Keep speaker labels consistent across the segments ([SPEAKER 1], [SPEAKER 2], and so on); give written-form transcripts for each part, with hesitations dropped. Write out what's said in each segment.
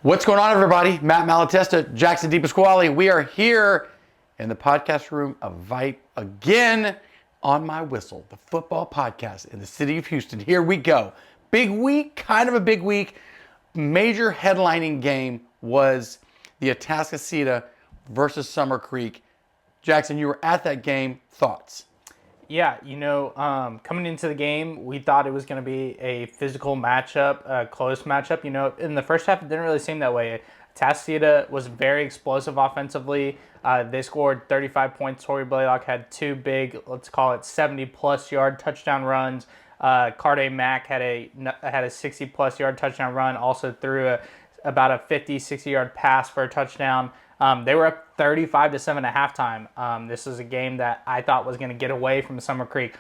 [SPEAKER 1] What's going on, everybody? Matt Malatesta, Jackson DePasquale. We are here in the podcast room of VYPE again on my whistle, the football podcast in the city of Houston. Here we go. Big week, kind of a big week. Major headlining game was the Atascocita versus Summer Creek. Jackson, you were at that game. Thoughts?
[SPEAKER 2] Yeah, coming into the game, we thought it was going to be a physical matchup, a close matchup. In the first half, it didn't really seem that way. Atascocita was very explosive offensively. They scored 35 points. Torrey Blaylock had two big, let's call it 70-plus yard touchdown runs. Carde Mack had a 60-plus yard touchdown run. Also threw about a 50, 60-yard pass for a touchdown. They were up 35-7 at halftime. This is a game that I thought was going to get away from Summer Creek.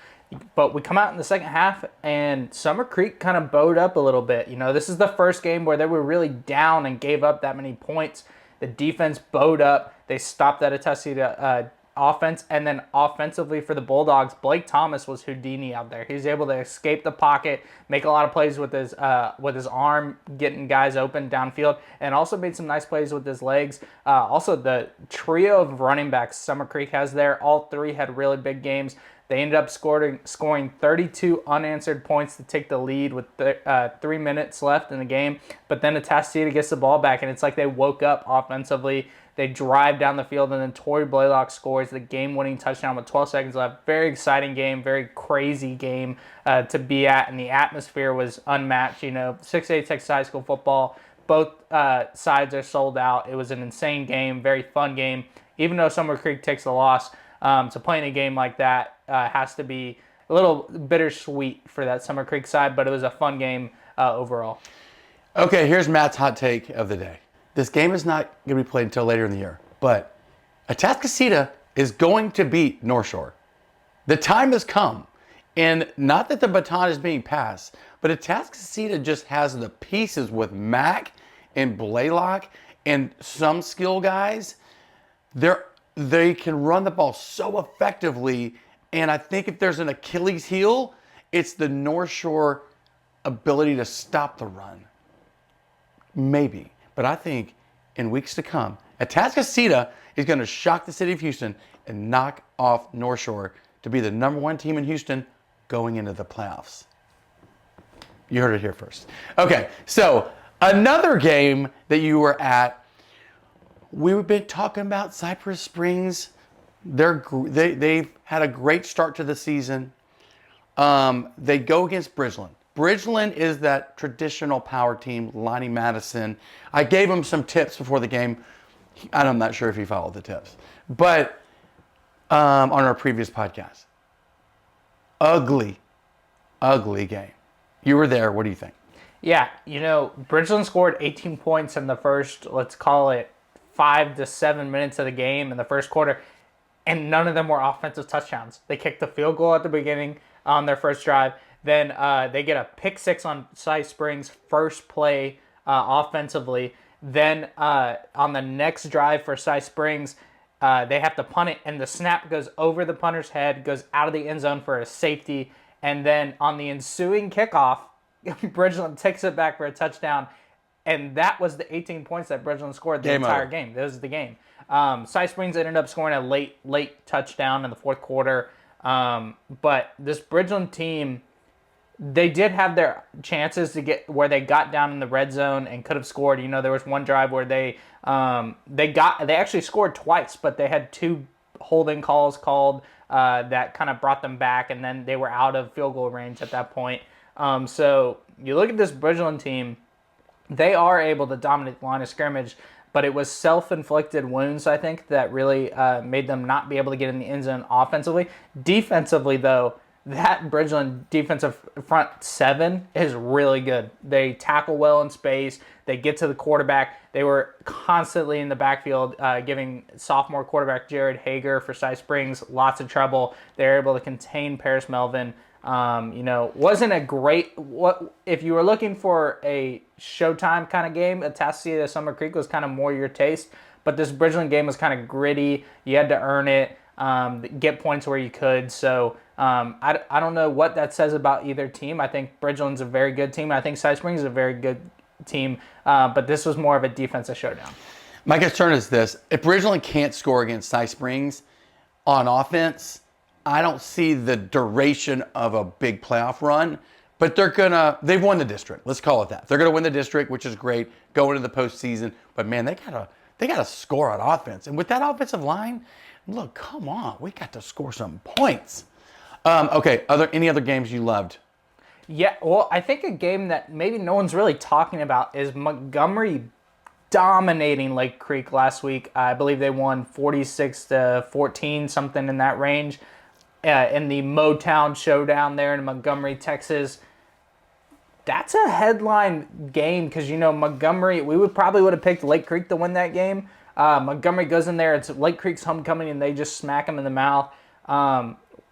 [SPEAKER 2] But we come out in the second half, and Summer Creek kind of bowed up a little bit. This is the first game where they were really down and gave up that many points. The defense bowed up. They stopped that Atascocita offense, and then offensively for the Bulldogs, Blake Thomas was Houdini out there. He was able to escape the pocket, make a lot of plays with his arm, getting guys open downfield, and also made some nice plays with his legs. Also, the trio of running backs Summer Creek has there, all three had really big games. They ended up scoring 32 unanswered points to take the lead with 3 minutes left in the game. But then Atascocita gets the ball back, and it's like they woke up offensively. They drive down the field, and then Torrey Blaylock scores the game-winning touchdown with 12 seconds left. Very exciting game, very crazy game to be at, and the atmosphere was unmatched. 6A Texas high school football, both sides are sold out. It was an insane game, very fun game. Even though Summer Creek takes the loss, to play in a game like that has to be a little bittersweet for that Summer Creek side, but it was a fun game overall.
[SPEAKER 1] Okay, here's Matt's hot take of the day. This game is not going to be played until later in the year, but Atascocita is going to beat North Shore. The time has come, and not that the baton is being passed, but Atascocita just has the pieces with Mack and Blaylock and some skill guys. They can run the ball so effectively, and I think if there's an Achilles heel, it's the North Shore ability to stop the run. Maybe. But I think in weeks to come, Atascocita is going to shock the city of Houston and knock off North Shore to be the #1 team in Houston going into the playoffs. You heard it here first. Okay, so another game that you were at, we've been talking about Cypress Springs. They've had a great start to the season. They go against Bridgeland. Bridgeland is that traditional power team, Lonnie Madison. I gave him some tips before the game. I'm not sure if he followed the tips. But on our previous podcast. Ugly game. You were there. What do you think?
[SPEAKER 2] Yeah, Bridgeland scored 18 points in the first, let's call it, 5 to 7 minutes of the game in the first quarter, and none of them were offensive touchdowns. They kicked the field goal at the beginning on their first drive. Then they get a pick six on Cy Springs' first play offensively. Then on the next drive for Cy Springs, they have to punt it, and the snap goes over the punter's head, goes out of the end zone for a safety. And then on the ensuing kickoff, Bridgeland takes it back for a touchdown. And that was the 18 points that Bridgeland scored the entire game. That was the game. Cy Springs ended up scoring a late touchdown in the fourth quarter. But this Bridgeland team, they did have their chances to get where they got down in the red zone and could have scored. There was one drive where they actually scored twice, but they had two holding calls called that kind of brought them back, and then they were out of field goal range at that point. So you look at this Bridgeland team, they are able to dominate the line of scrimmage, but it was self-inflicted wounds, I think, that really made them not be able to get in the end zone offensively. Defensively, though, that Bridgeland defensive front seven is really good. They tackle well in space. They get to the quarterback. They were constantly in the backfield giving sophomore quarterback Jared Hager for Cy Springs lots of trouble. They were able to contain Paris Melvin. Wasn't a great, if you were looking for a Showtime kind of game, Atascocita Summer Creek was kind of more your taste, but this Bridgeland game was kind of gritty. You had to earn it, get points where you could. So I don't know what that says about either team. I think Bridgeland's a very good team. I think Cy Springs is a very good team, but this was more of a defensive showdown.
[SPEAKER 1] My concern is this. If Bridgeland can't score against Cy Springs on offense, I don't see the duration of a big playoff run, but they've won the district. Let's call it that. They're going to win the district, which is great, go into the postseason. But man, they got to score on offense. And with that offensive line, look, come on, we got to score some points. Okay, any other games you loved?
[SPEAKER 2] Yeah, well, I think a game that maybe no one's really talking about is Montgomery dominating Lake Creek last week. I believe they won 46-14, something in that range, in the Motown Showdown there in Montgomery, Texas. That's a headline game because, Montgomery, we would have picked Lake Creek to win that game. Montgomery goes in there, it's Lake Creek's homecoming, and they just smack them in the mouth.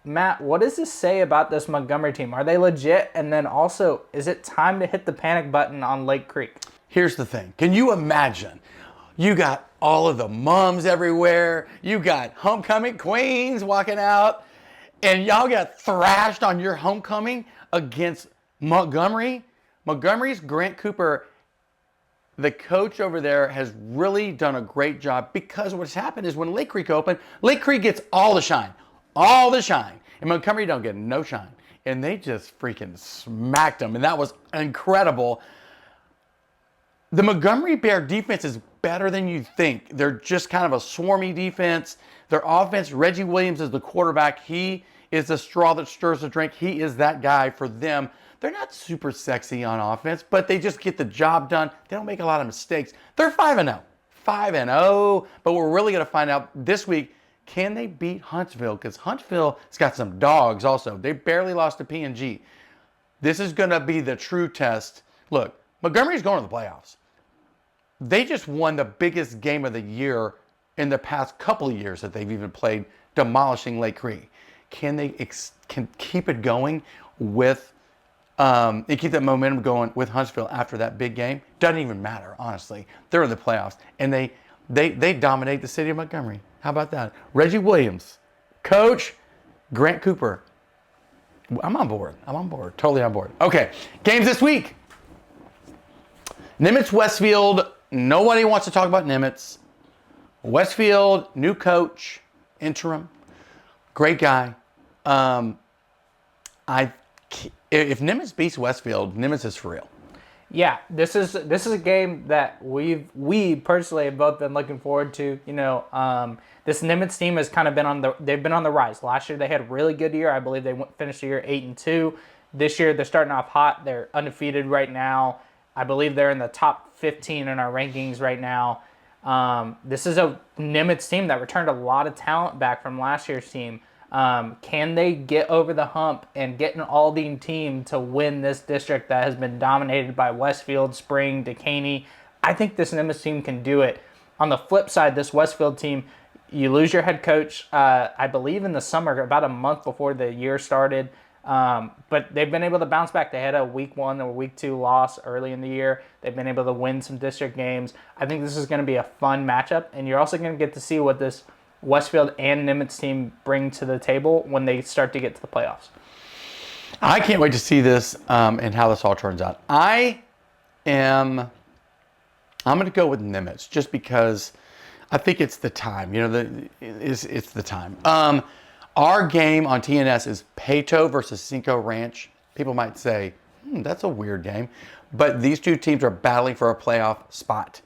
[SPEAKER 2] Matt, what does this say about this Montgomery team? Are they legit? And then also, is it time to hit the panic button on Lake Creek?
[SPEAKER 1] Here's the thing. Can you imagine? You got all of the moms everywhere. You got homecoming queens walking out. And y'all got thrashed on your homecoming against Montgomery. Montgomery's Grant Cooper, the coach over there, has really done a great job because what's happened is when Lake Creek opened, Lake Creek gets all the shine. All the shine. And Montgomery don't get no shine. And they just freaking smacked them. And that was incredible. The Montgomery Bear defense is better than you think. They're just kind of a swarmy defense. Their offense, Reggie Williams is the quarterback. He is the straw that stirs the drink. He is that guy for them. They're not super sexy on offense, but they just get the job done. They don't make a lot of mistakes. They're 5-0. 5-0. But we're really going to find out this week, can they beat Huntsville? Because Huntsville has got some dogs also. They barely lost to P&G. This is going to be the true test. Look, Montgomery's going to the playoffs. They just won the biggest game of the year in the past couple of years that they've even played, demolishing Lake Creek. Can they can keep it going with and keep that momentum going with Huntsville after that big game? Doesn't even matter, honestly. They're in the playoffs, and they dominate the city of Montgomery. How about that? Reggie Williams, coach, Grant Cooper. I'm on board. Totally on board. Okay, games this week. Nimitz Westfield. Nobody wants to talk about Nimitz. Westfield, new coach, interim, great guy. If Nimitz beats Westfield, Nimitz is for real.
[SPEAKER 2] Yeah, this is a game that we personally have both been looking forward to. This Nimitz team has kind of they've been on the rise. Last year they had a really good year. I believe they finished the year 8-2. This year they're starting off hot. They're undefeated right now. I believe they're in the top 15 in our rankings right now. This is a Nimitz team that returned a lot of talent back from last year's team. Can they get over the hump and get an Aldine team to win this district that has been dominated by Westfield, Spring, Decaney? I think this Nimitz team can do it. On the flip side, this Westfield team, you lose your head coach, I believe in the summer, about a month before the year started. But they've been able to bounce back. They had a week 1 or week 2 loss early in the year. They've been able to win some district games. I think this is going to be a fun matchup, and you're also going to get to see what this Westfield and Nimitz team bring to the table when they start to get to the playoffs.
[SPEAKER 1] I can't wait to see this and how this all turns out. I'm going to go with Nimitz just because I think it's the time. It's the time. Our game on TNS is Peyto versus Cinco Ranch. People might say, that's a weird game. But these two teams are battling for a playoff spot.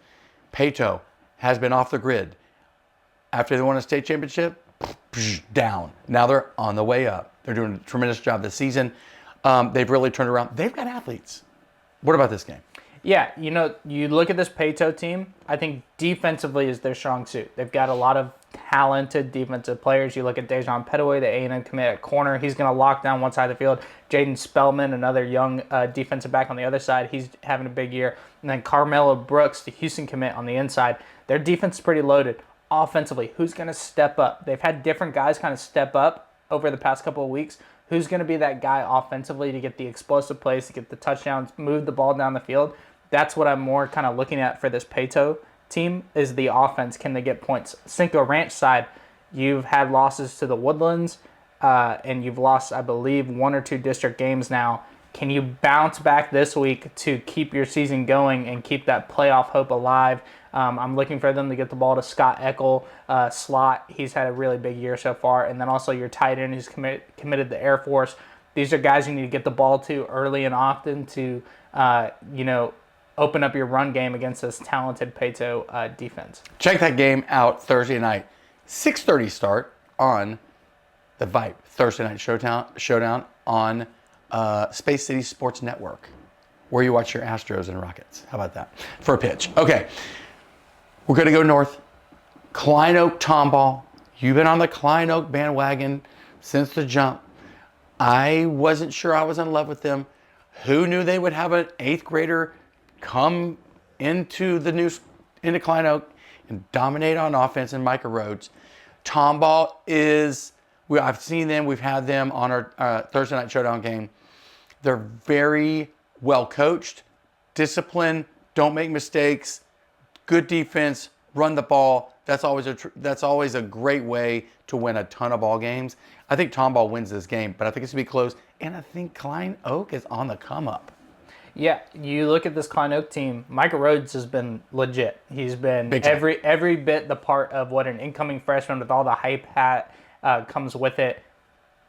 [SPEAKER 1] Peyto has been off the grid. After they won a state championship, down. Now they're on the way up. They're doing a tremendous job this season. They've really turned around. They've got athletes. What about this game?
[SPEAKER 2] Yeah, you look at this Peyto team, I think defensively is their strong suit. They've got a lot of talented defensive players. You look at Dejan Petaway, the A&M commit at corner. He's going to lock down one side of the field. Jaden Spellman, another young defensive back on the other side. He's having a big year. And then Carmelo Brooks, the Houston commit on the inside. Their defense is pretty loaded. Offensively, who's going to step up? They've had different guys kind of step up over the past couple of weeks. Who's going to be that guy offensively to get the explosive plays, to get the touchdowns, move the ball down the field? That's what I'm more kind of looking at for this Peyto team is the offense. Can they get points? Cinco Ranch side, you've had losses to the Woodlands, and you've lost, I believe, 1 or 2 district games now. Can you bounce back this week to keep your season going and keep that playoff hope alive? I'm looking for them to get the ball to Scott Eckel, slot. He's had a really big year so far. And then also your tight end who's committed to Air Force. These are guys you need to get the ball to early and often to, open up your run game against this talented Pato defense.
[SPEAKER 1] Check that game out Thursday night. 6:30 start on the VYPE Thursday Night Showdown on Space City Sports Network, where you watch your Astros and Rockets. How about that? For a pitch. Okay. We're going to go north. Klein Oak Tomball. You've been on the Klein Oak bandwagon since the jump. I wasn't sure I was in love with them. Who knew they would have an 8th grader come into Klein Oak and dominate on offense in Micah Rhodes? Tomball I've seen them. We've had them on our Thursday Night Showdown game. They're very well coached, disciplined, don't make mistakes, good defense, run the ball. That's always a great way to win a ton of ball games. I think Tomball wins this game, but I think it's going to be close. And I think Klein Oak is on the come up.
[SPEAKER 2] Yeah, you look at this Klein Oak team, Micah Rhodes has been legit. He's been every bit the part of what an incoming freshman with all the hype comes with it.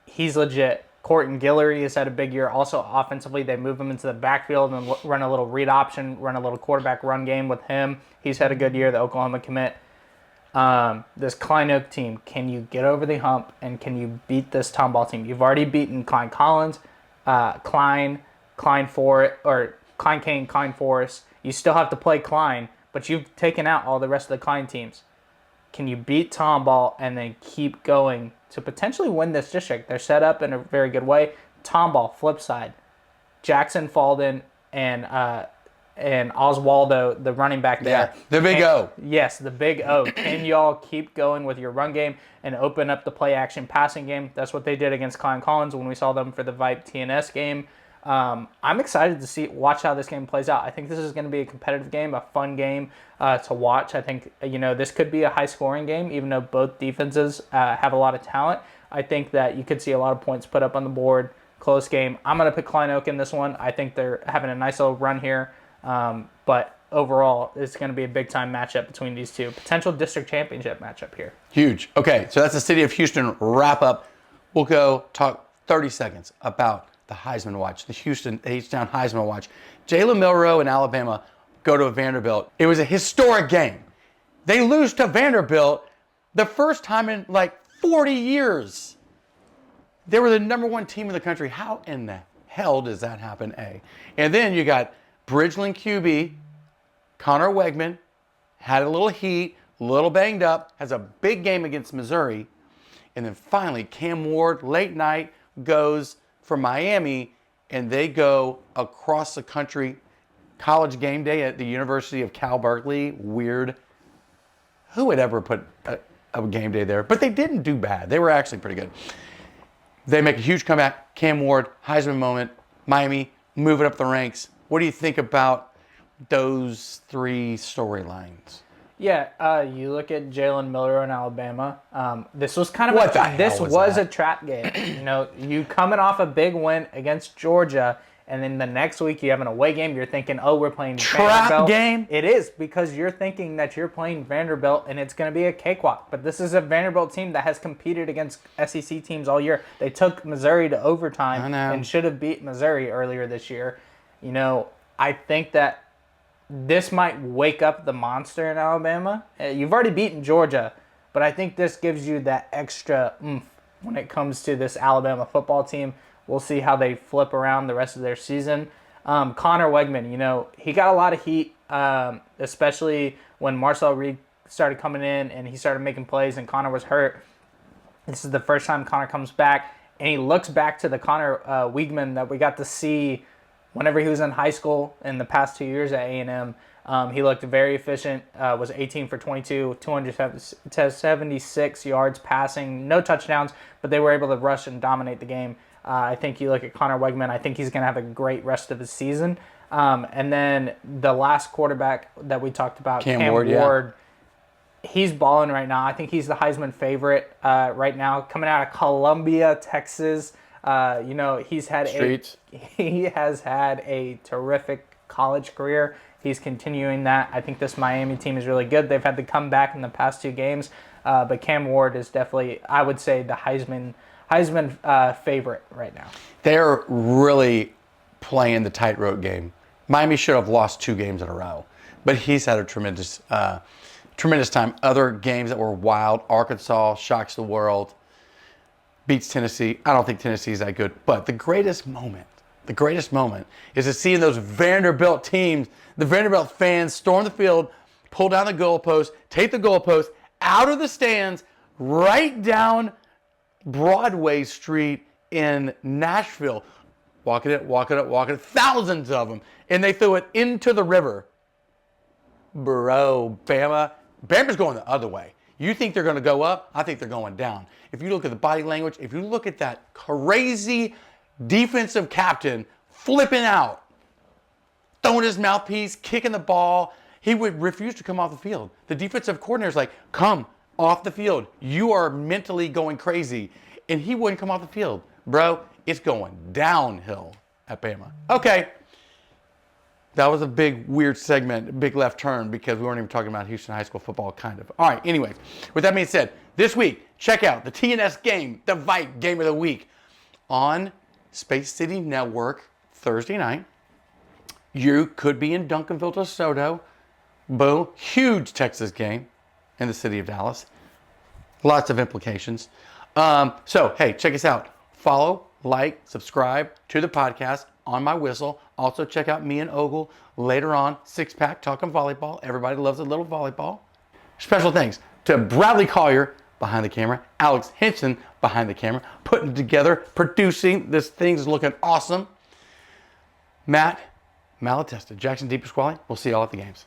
[SPEAKER 2] He's legit. Corton Guillory has had a big year. Also offensively, they move him into the backfield and run a little read option, run a little quarterback run game with him. He's had a good year, the Oklahoma commit. This Klein Oak team, can you get over the hump and can you beat this Tomball team? You've already beaten Klein Collins, Klein Kane, Klein Forest. You still have to play Klein, but you've taken out all the rest of the Klein teams. Can you beat Tomball and then keep going to potentially win this district? They're set up in a very good way. Tomball, flip side, Jackson Falden and Oswaldo, the running back there.
[SPEAKER 1] Yeah, the big O.
[SPEAKER 2] Yes, the big O. Can y'all keep going with your run game and open up the play action passing game? That's what they did against Klein Collins when we saw them for the VYPE TNS game. I'm excited to watch how this game plays out. I think this is going to be a competitive game, a fun game to watch. I think, this could be a high-scoring game, even though both defenses have a lot of talent. I think that you could see a lot of points put up on the board. Close game. I'm going to pick Klein Oak in this one. I think they're having a nice little run here. But overall, it's going to be a big-time matchup between these two. Potential district championship matchup here.
[SPEAKER 1] Huge. Okay, so that's the City of Houston wrap-up. We'll go talk 30 seconds about the Heisman Watch, the Houston H-Town Heisman Watch. Jalen Milroe and Alabama go to Vanderbilt. It was a historic game. They lose to Vanderbilt the first time in like 40 years. They were the #1 team in the country. How in the hell does that happen, A? And then you got Bridgeland QB, Connor Wegman, had a little heat, a little banged up, has a big game against Missouri. And then finally, Cam Ward, late night, goes for Miami, and they go across the country. College game day at the University of Cal Berkeley. Weird. Who would ever put a game day there? But they didn't do bad. They were actually pretty good. They make a huge comeback. Cam Ward, Heisman moment. Miami, moving up the ranks. What do you think about those three storylines?
[SPEAKER 2] Yeah, you look at Jalen Milroe in Alabama. This was kind of a trap game. You coming off a big win against Georgia, and then the next week you have an away game. You're thinking, oh, we're playing
[SPEAKER 1] Vanderbilt. Trap game?
[SPEAKER 2] It is, because you're thinking that you're playing Vanderbilt and it's going to be a cakewalk. But this is a Vanderbilt team that has competed against SEC teams all year. They took Missouri to overtime and should have beat Missouri earlier this year. I think that this might wake up the monster in Alabama. You've already beaten Georgia, but I think this gives you that extra oomph when it comes to this Alabama football team. We'll see how they flip around the rest of their season. Connor Wegman, he got a lot of heat, especially when Marcel Reed started coming in and he started making plays and Connor was hurt. This is the first time Connor comes back, and he looks back to the Connor Wegman that we got to see whenever he was in high school in the past 2 years at A&M. He looked very efficient, was 18 for 22, 276 yards passing, no touchdowns, but they were able to rush and dominate the game. I think you look at Connor Wegman, I think he's going to have a great rest of his season. And then the last quarterback that we talked about, Cam Ward, he's balling right now. I think he's the Heisman favorite right now, coming out of Columbia, Texas. He's had
[SPEAKER 1] Streets.
[SPEAKER 2] he has had a terrific college career. He's continuing that. I think this Miami team is really good. They've had to come back in the past 2 games, but Cam Ward is definitely, I would say, the Heisman favorite right now.
[SPEAKER 1] They're really playing the tightrope game. Miami should have lost 2 games in a row, but he's had a tremendous time. Other games that were wild. Arkansas shocks the world, beats Tennessee. I don't think Tennessee is that good, but the greatest moment is to see those Vanderbilt teams, the Vanderbilt fans storm the field, pull down the goalpost, take the goalpost out of the stands, right down Broadway Street in Nashville. Walking it, thousands of them. And they threw it into the river. Bro, Bama's going the other way. You think they're going to go up? I think they're going down. If you look at the body language, if you look at that crazy defensive captain flipping out, throwing his mouthpiece, kicking the ball, he would refuse to come off the field. The defensive coordinator's like, come off the field. You are mentally going crazy. And he wouldn't come off the field. Bro, it's going downhill at Bama. Okay. That was a big, weird segment, big left turn, because we weren't even talking about Houston high school football, kind of. All right, anyways, with that being said, this week, check out the TNS game, the VYPE game of the week, on Space City Network Thursday night. You could be in Duncanville, DeSoto. Boom. Huge Texas game in the city of Dallas. Lots of implications. So, hey, check us out. Follow, like, subscribe to the podcast on my whistle. Also, check out me and Ogle later on. 6-pack talking volleyball. Everybody loves a little volleyball. Special thanks to Bradley Collier behind the camera, Alex Henson behind the camera, putting together, producing. This thing's looking awesome. Matt Malatesta, Jackson D. Pasquale. We'll see y'all at the games.